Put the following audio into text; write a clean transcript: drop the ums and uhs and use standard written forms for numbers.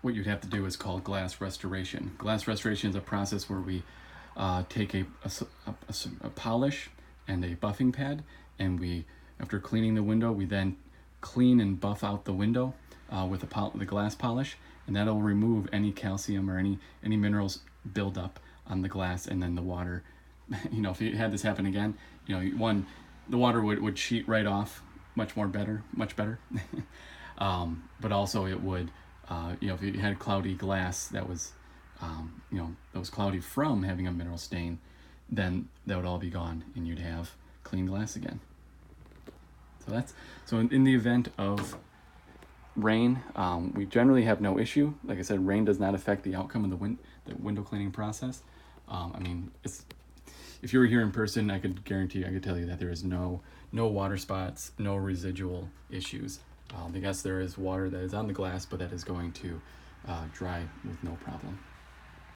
what you'd have to do is called glass restoration. Glass restoration is a process where we take a polish and a buffing pad, and we, after cleaning the window, we then clean and buff out the window with the glass polish, and that'll remove any calcium or any minerals build up on the glass, and then the water. If you had this happen again, the water would sheet right off much better. But also it would, if you had cloudy glass that was, that was cloudy from having a mineral stain, then that would all be gone, and you'd have clean glass again. So in the event of rain, we generally have no issue. Like I said, rain does not affect the outcome of the window cleaning process. If you were here in person, I could tell you that there is no water spots, no residual issues. I guess there is water that is on the glass, but that is going to dry with no problem.